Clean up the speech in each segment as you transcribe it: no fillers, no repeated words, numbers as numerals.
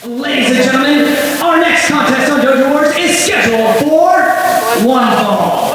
Ladies and gentlemen, our next contest on Dojo Wars is scheduled for one fall.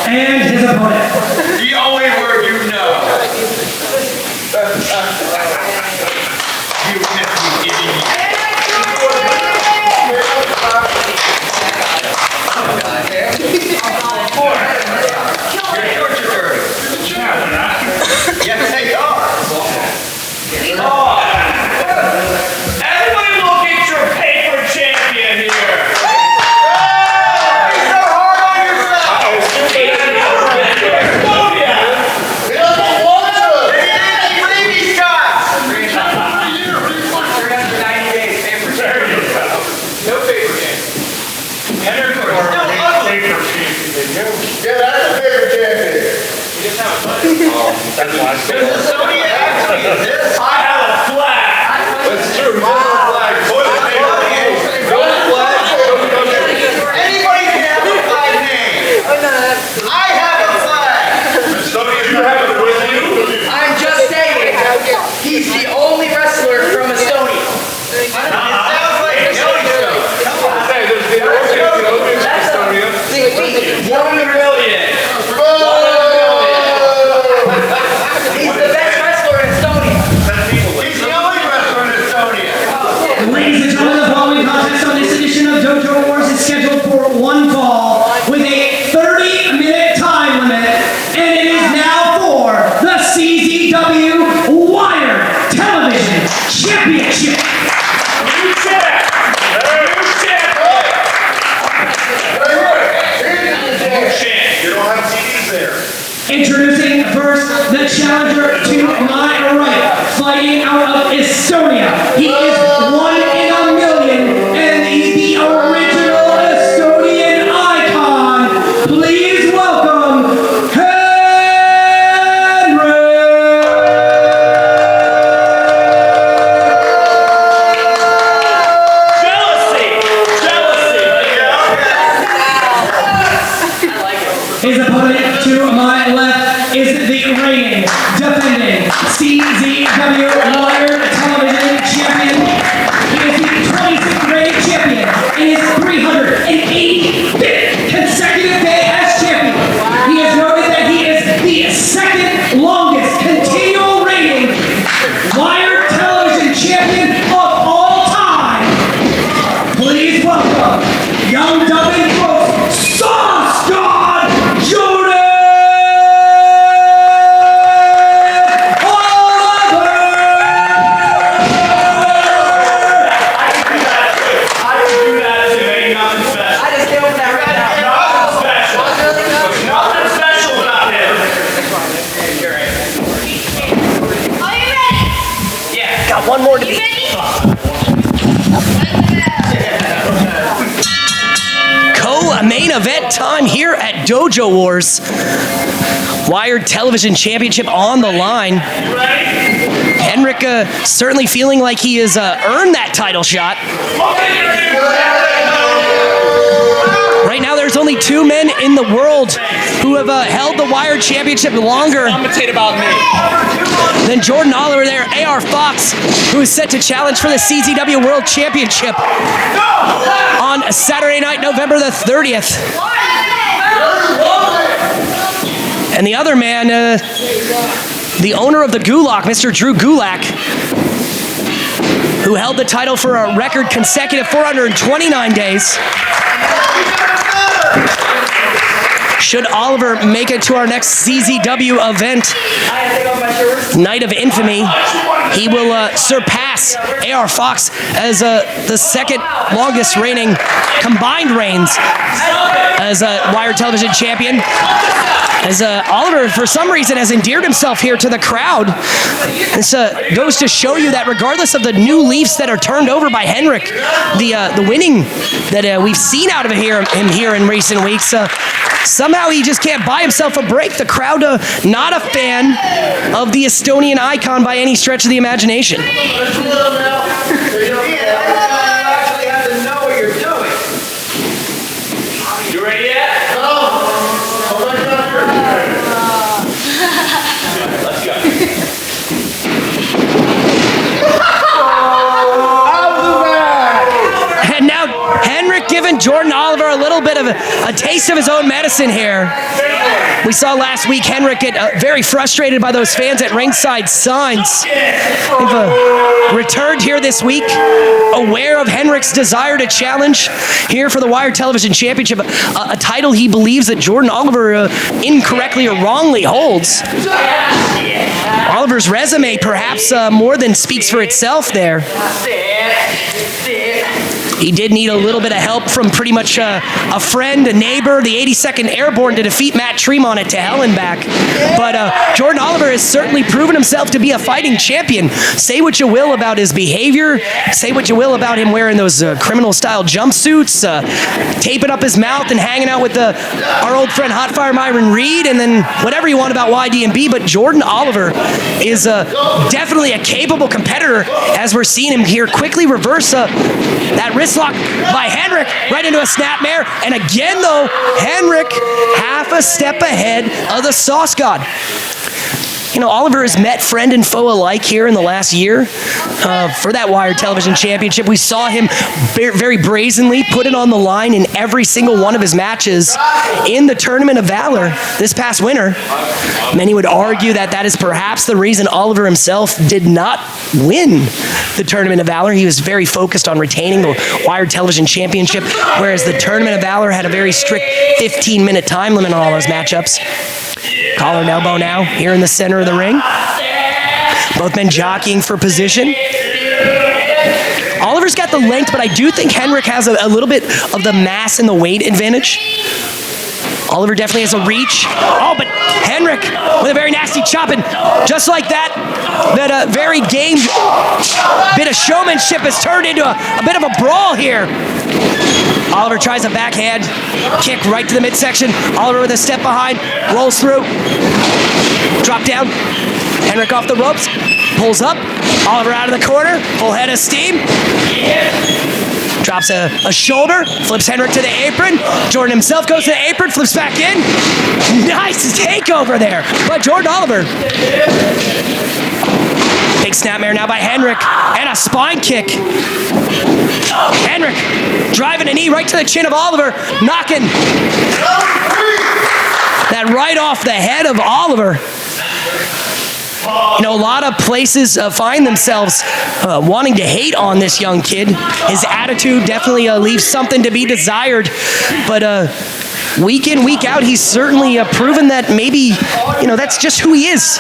And his opponent. The only word you know. You nephew idiot. Your turn. Yes, they are. Everybody look at your paper champion here. That's why I said Estonia actually exists. I have a flag. That's true. Anybody can have a flag name. I have a flag. Estonia, you have it with you? I'm just saying, he's the only wrestler from Estonia. It sounds like a jelly show. Come on. Hey, there's the Olympics in Estonia. 1 million. He's the best wrestler in Estonia. He's the only wrestler in Estonia. Ladies and gentlemen, the following contest on this edition of Dojo Wars is scheduled for one fall with a 30-minute time limit, and it is now for the CZW Wire Television Championship. You don't have CDs there. Introducing first the challenger to my right, fighting out of Estonia. He is 1 in a million, and he's the original Estonian icon. Please welcome His opponent to my left is the reigning, defending CZW Wire Television Champion. He is the 26th reigning champion in his 385th consecutive day as champion. He has noted that he is the second longest continual reigning Wire Television Champion of all time. Please welcome young Dublin folks, Sauce God Jordan Oliver! I can do that too. Ain't nothing special. I just came up with that right now. Nothing special. Nothing special about him. Are you ready? Yeah. Got one more to You beat. ready? Co-main event time here at Dojo Wars. Wired Television Championship on the line. You ready? Henrik certainly feeling like he has earned that title shot. Right now there's only 2 men in the world who have held the Wired Championship longer than Jordan Oliver there, AR Fox, who is set to challenge for the CZW World Championship on Saturday night, November the 30th. And the other man, the owner of the Gulak, Mr. Drew Gulak, who held the title for a record consecutive 429 days. should Oliver make it to our next CZW event, Night of Infamy, he will surpass AR Fox as the second longest reigning combined reigns as a Wired Television champion. As Oliver, for some reason, has endeared himself here to the crowd. This goes to show you that regardless of the new leaves that are turned over by Henrik, the winning that we've seen out of him here in recent weeks, somehow he just can't buy himself a break. The crowd, not a fan of the Estonian icon by any stretch of the imagination. You ready yet? Let's go. And now Henrik giving Jordan Oliver a little bit of a taste of his own medicine here. We saw last week Henrik get very frustrated by those fans at ringside signs. They've returned here this week, aware of Henrik's desire to challenge here for the Wired Television Championship, a title he believes that Jordan Oliver incorrectly or wrongly holds. Oliver's resume perhaps more than speaks for itself there. He did need a little bit of help from pretty much a friend, a neighbor, the 82nd Airborne to defeat Matt Tremont at To Hell and Back. But Jordan Oliver has certainly proven himself to be a fighting champion. Say what you will about his behavior. Say what you will about him wearing those criminal-style jumpsuits, taping up his mouth and hanging out with our old friend Hotfire Myron Reed, and then whatever you want about YDMB. But Jordan Oliver is definitely a capable competitor, as we're seeing him here quickly reverse that wrist lock by Henrik right into a snapmare. And again, though, Henrik half a step ahead of the Sauce God. You know, Oliver has met friend and foe alike here in the last year for that Wired Television Championship. We saw him very brazenly put it on the line in every single one of his matches in the Tournament of Valor this past winter. Many would argue that that is perhaps the reason Oliver himself did not win the Tournament of Valor. He was very focused on retaining the Wired Television Championship, whereas the Tournament of Valor had a very strict 15-minute time limit on all those matchups. Collar and elbow now, here in the center of the ring. Both men jockeying for position. Oliver's got the length, but I do think Henrik has a little bit of the mass and the weight advantage. Oliver definitely has a reach. Oh, but Henrik with a very nasty chop, and just like that, that very game bit of showmanship has turned into a bit of a brawl here. Oliver tries a backhand kick right to the midsection. Oliver with a step behind, rolls through, drop down. Henrik off the ropes, pulls up. Oliver out of the corner, full head of steam. Drops a shoulder, flips Henrik to the apron. Jordan himself goes to the apron, flips back in. Nice takeover there by Jordan Oliver. Big snapmare now by Henrik, and a spine kick. Henrik driving a knee right to the chin of Oliver, knocking that right off the head of Oliver. You know, a lot of places find themselves wanting to hate on this young kid. His attitude definitely leaves something to be desired, but week in, week out, he's certainly proven that maybe, you know, that's just who he is.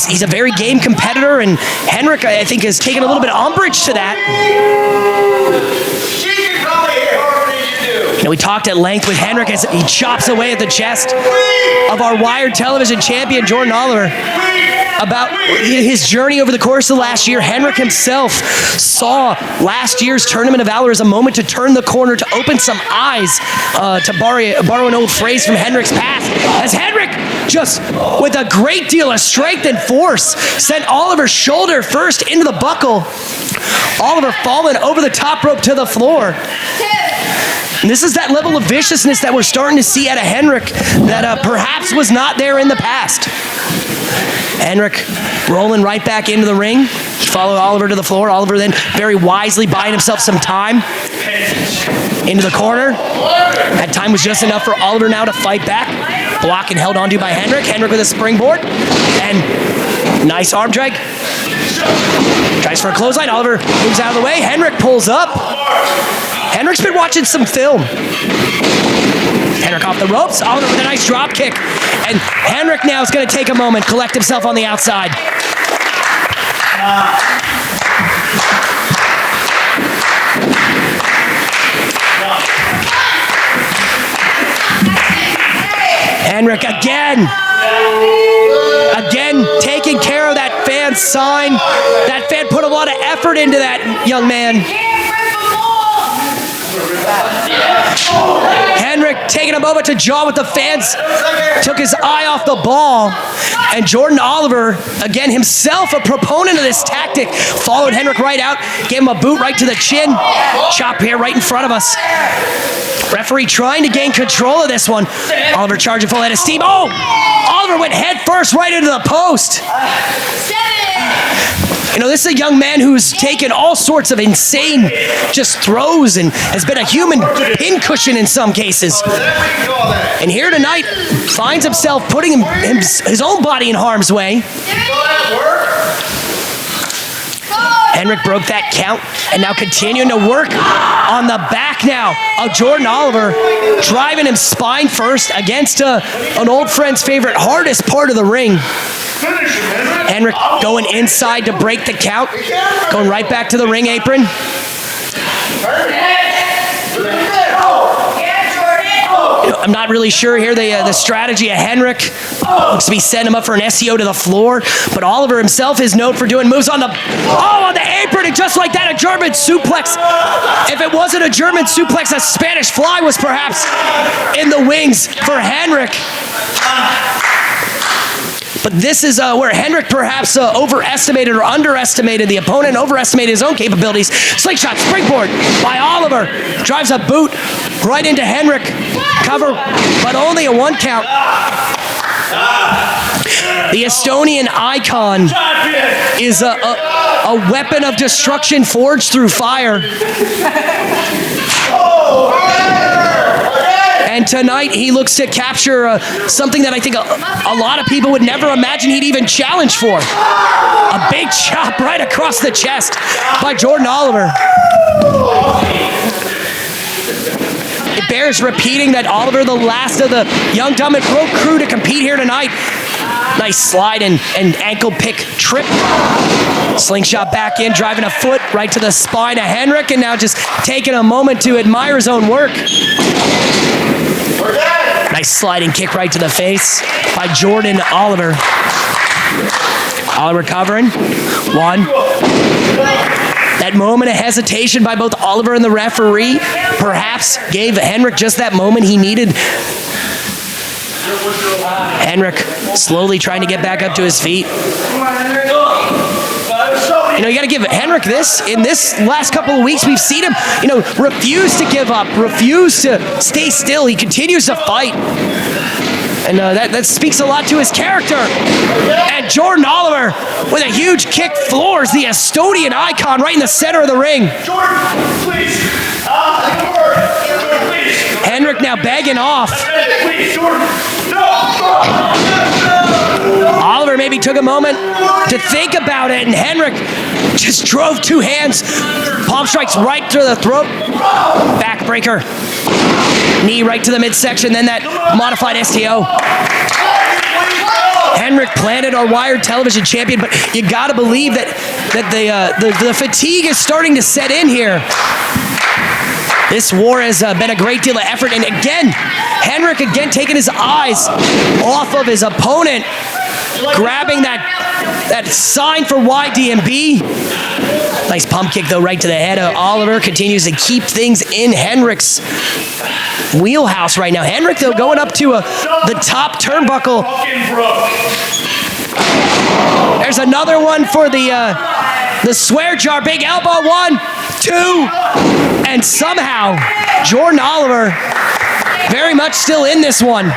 He's a very game competitor, and Henrik, I think, has taken a little bit of umbrage to that. She can probably hit harder than you do. You know, we talked at length with Henrik as he chops away at the chest of our Wired Television champion, Jordan Oliver, about his journey over the course of the last year. Henrik himself saw last year's Tournament of Valor as a moment to turn the corner, to open some eyes, to borrow an old phrase from Henrik's past, as Henrik, just with a great deal of strength and force, sent Oliver's shoulder first into the buckle. Oliver falling over the top rope to the floor. And this is that level of viciousness that we're starting to see out of Henrik that perhaps was not there in the past. Henrik rolling right back into the ring. Follow Oliver to the floor. Oliver then very wisely buying himself some time into the corner. That time was just enough for Oliver now to fight back. Blocked and held onto by Henrik. Henrik with a springboard. And nice arm drag. Tries for a clothesline. Oliver moves out of the way. Henrik pulls up. Henrik's been watching some film. Henrik off the ropes. Oliver with a nice drop kick. And Henrik now is going to take a moment, collect himself on the outside. Henrik again taking care of that fan's sign. That fan put a lot of effort into that young man. Henrik taking a moment to jaw with the fans, took his eye off the ball, and Jordan Oliver, again himself a proponent of this tactic, followed Henrik right out, gave him a boot right to the chin, chop here right in front of us. Referee trying to gain control of this one. Oliver charging full head of steam. Oh! Oliver went head first right into the post. You know, this is a young man who's taken all sorts of insane just throws and has been a human pincushion in some cases. And here tonight, finds himself putting his own body in harm's way. Henrik broke that count and now continuing to work on the back now of Jordan Oliver, driving him spine first against an old friend's favorite, hardest part of the ring. Henrik going inside to break the count, going right back to the ring apron. I'm not really sure here the strategy of Henrik. Looks to be setting him up for an SEO to the floor, but Oliver himself is known for doing moves on the apron, and just like that, a German suplex. If it wasn't a German suplex, a Spanish fly was perhaps in the wings for Henrik. But this is where Henrik perhaps overestimated or underestimated the opponent, overestimated his own capabilities. Slingshot springboard by Oliver. Drives a boot right into Henrik. Cover, but only a 1 count. The Estonian icon is a weapon of destruction forged through fire. And tonight he looks to capture something that I think a lot of people would never imagine he'd even challenge for. A big chop right across the chest by Jordan Oliver. It bears repeating that Oliver, the last of the young, dumb, and broke crew to compete here tonight. Nice slide and ankle pick trip. Slingshot back in, driving a foot right to the spine of Henrik, and now just taking a moment to admire his own work. Nice sliding kick right to the face by Jordan Oliver. Oliver covering. 1. That moment of hesitation by both Oliver and the referee perhaps gave Henrik just that moment he needed. Henrik slowly trying to get back up to his feet. You know, you got to give Henrik this. In this last couple of weeks, we've seen him, refuse to give up, refuse to stay still. He continues to fight. And that speaks a lot to his character. And Jordan Oliver with a huge kick floors the Estonian icon right in the center of the ring. Jordan, please. Jordan, please. Henrik now begging off. Please, Jordan. No. Oliver maybe took a moment to think about it, and Henrik just drove 2 hands. Palm strikes right to the throat. Backbreaker. Knee right to the midsection, then that modified STO. Henrik planted our wired television champion, but you gotta believe that the fatigue is starting to set in here. This war has been a great deal of effort, and again, Henrik again taking his eyes off of his opponent, grabbing that sign for YDMB. Nice pump kick though right to the head of Oliver. Continues to keep things in Henrik's wheelhouse right now. Henrik though going up to the top turnbuckle. There's another one for the swear jar. Big elbow. 1, 2, and somehow Jordan Oliver very much still in this one.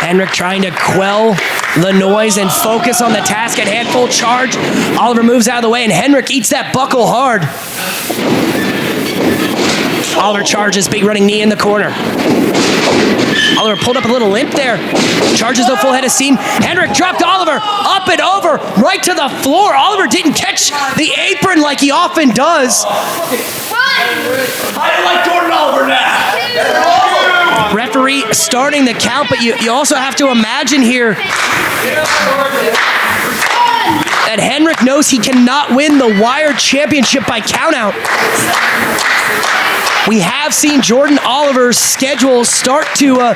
Henrik trying to quell the noise and focus on the task at hand. Full charge. Oliver moves out of the way, and Henrik eats that buckle hard. Oliver charges, big running knee in the corner. Oliver pulled up a little limp there. Charges the full head of steam. Henrik dropped Oliver up and over, right to the floor. Oliver didn't catch the apron like he often does. I like Jordan Oliver now. Referee starting the count, but you also have to imagine here that Henrik knows he cannot win the Wired Championship by countout. We have seen Jordan Oliver's schedule start to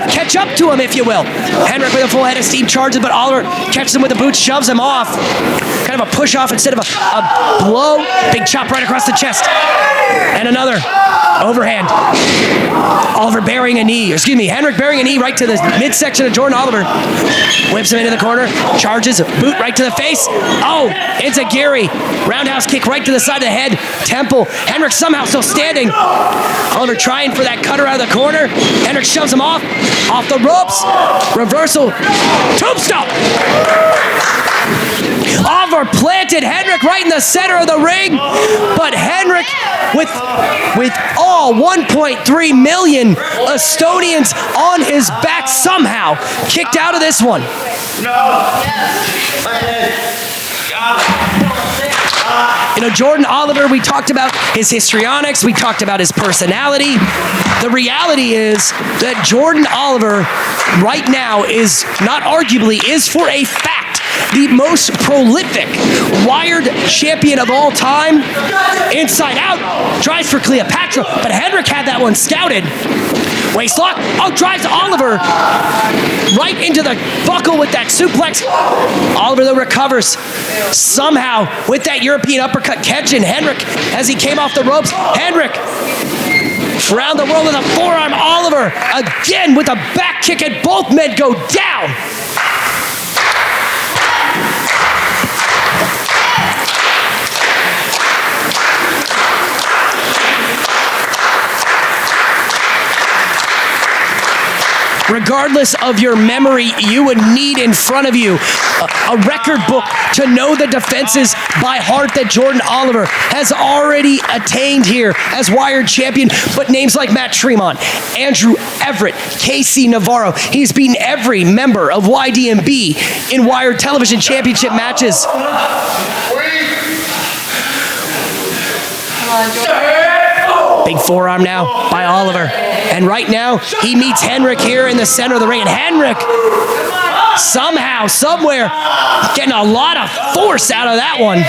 catch up to him, if you will. Henrik with a full head of steam charges, but Oliver catches him with the boot, shoves him off. Kind of a push off instead of a blow. Big chop right across the chest. And another overhand. Oliver burying a knee, Henrik burying a knee right to the midsection of Jordan Oliver. Whips him into the corner, charges, boot right to the face. Oh, it's a Gary. Roundhouse kick right to the side of the head. Temple. Henrik somehow still standing. Oliver trying for that cutter out of the corner. Henrik shoves him off the ropes. Reversal. Tombstone. Oliver planted Henrik right in the center of the ring, but Henrik, with all 1.3 million Estonians on his back, somehow kicked out of this one. Jordan Oliver, we talked about his histrionics, we talked about his personality. The reality is that Jordan Oliver right now is for a fact the most prolific Wired champion of all time. Inside out, drives for Cleopatra, but Henrik had that one scouted. Waist lock, drives Oliver right into the buckle with that suplex. Oliver though recovers somehow with that European uppercut, catching Henrik as he came off the ropes. Henrik around the world with a forearm. Oliver again with a back kick, and both men go down. Regardless of your memory, you would need in front of you a record book to know the defenses by heart that Jordan Oliver has already attained here as Wired champion. But names like Matt Tremont, Andrew Everett, Casey Navarro, he's beaten every member of YDMB in Wired television championship matches. Big forearm now by Oliver. And right now, he meets Henrik here in the center of the ring. And Henrik, somehow, somewhere, getting a lot of force out of that one.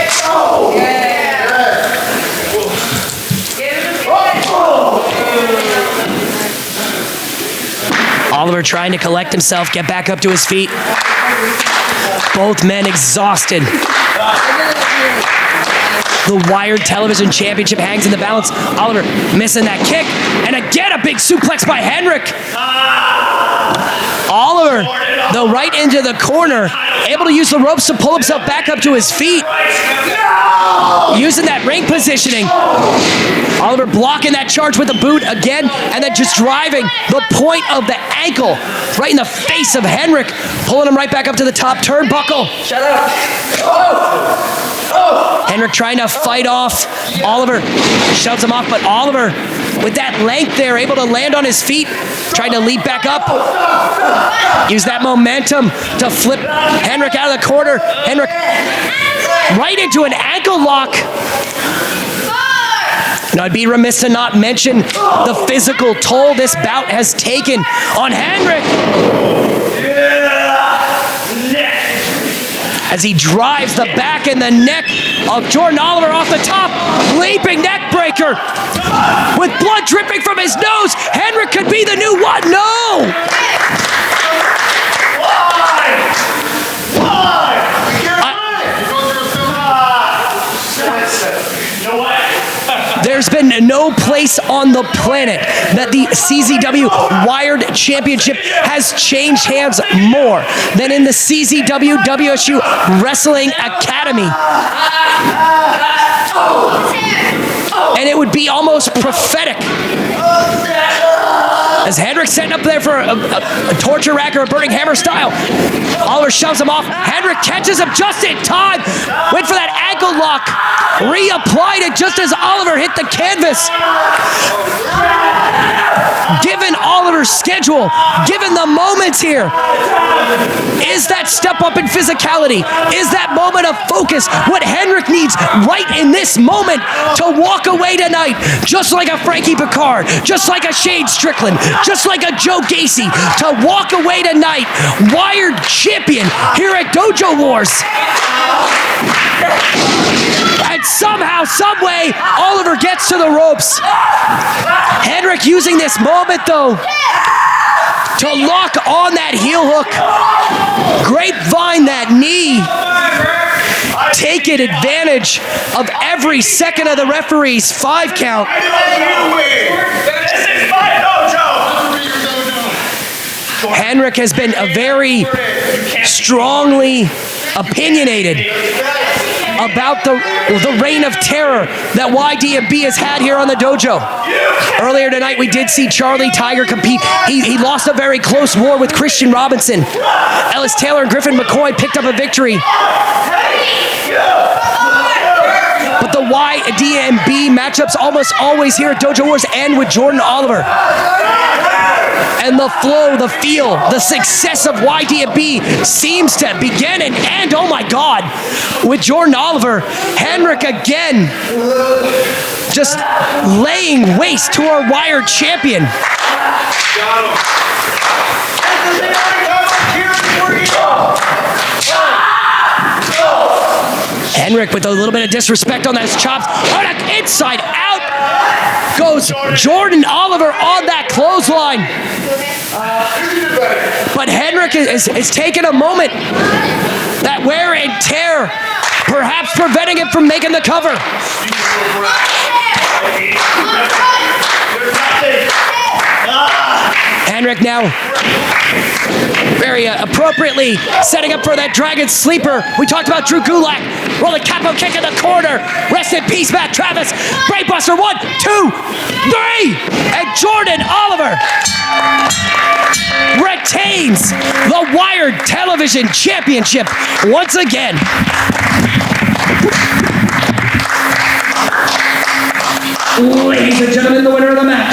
Oliver trying to collect himself, get back up to his feet. Both men exhausted. The Wired Television Championship hangs in the balance. Oliver missing that kick. And again, a big suplex by Henrik. Oliver, though, right into the corner, able to use the ropes to pull himself back up to his feet. Using that ring positioning. Oliver blocking that charge with the boot again, and then just driving the point of the ankle right in the face of Henrik, pulling him right back up to the top turnbuckle. Shut up. Henrik trying to fight off Oliver, shoves him off, but Oliver, with that length there, able to land on his feet, trying to leap back up. Use that momentum to flip Henrik out of the corner. Henrik right into an ankle lock. Now, I'd be remiss to not mention the physical toll this bout has taken on Henrik. As he drives the back and the neck of Jordan Oliver off the top. Leaping neck breaker. With blood dripping from his nose. Henrik could be the new what? No! There's been no place on the planet that the CZW Wired Championship has changed hands more than in the CZW WSU Wrestling Academy. And it would be almost prophetic As Henrik setting up there for a torture rack or a burning hammer style. Oliver shoves him off. Henrik catches him just in time. Went for that ankle lock. Reapplied it just as Oliver hit the canvas. Given Oliver's schedule, given the moments here, is that step up in physicality? Is that moment of focus what Henrik needs right in this moment to walk away tonight? Just like a Frankie Picard, just like a Shane Strickland, just like a Joe Gacy, to walk away tonight, wired champion here at Dojo Wars. And somehow, someway, Oliver gets to the ropes. Henrik using this moment, though, to lock on that heel hook. Grapevine that knee. Taking advantage of every second of the referee's 5 count. This is my dojo. Henrik has been a very strongly opinionated about the reign of terror that YDMB has had here on the dojo. Earlier tonight, we did see Charlie Tiger compete. He lost a very close war with Christian Robinson. Ellis Taylor and Griffin McCoy picked up a victory. But the YDMB matchups almost always here at Dojo Wars end with Jordan Oliver. And the flow, the feel, the success of YDMB seems to begin and end, oh my God, with Jordan Oliver. Henrik again, just laying waste to our wired champion. Henrik with a little bit of disrespect on those chops. Inside out goes Jordan Oliver on that clothesline. But Henrik is taking a moment. That wear and tear, perhaps preventing him from making the cover. Henrik now very appropriately setting up for that Dragon Sleeper. We talked about Drew Gulak. Rolling capo kick in the corner. Rest in peace, Matt Travis. Brainbuster, 1, 2, 3. And Jordan Oliver retains the Wired Television Championship once again. Ladies and gentlemen, the winner of the match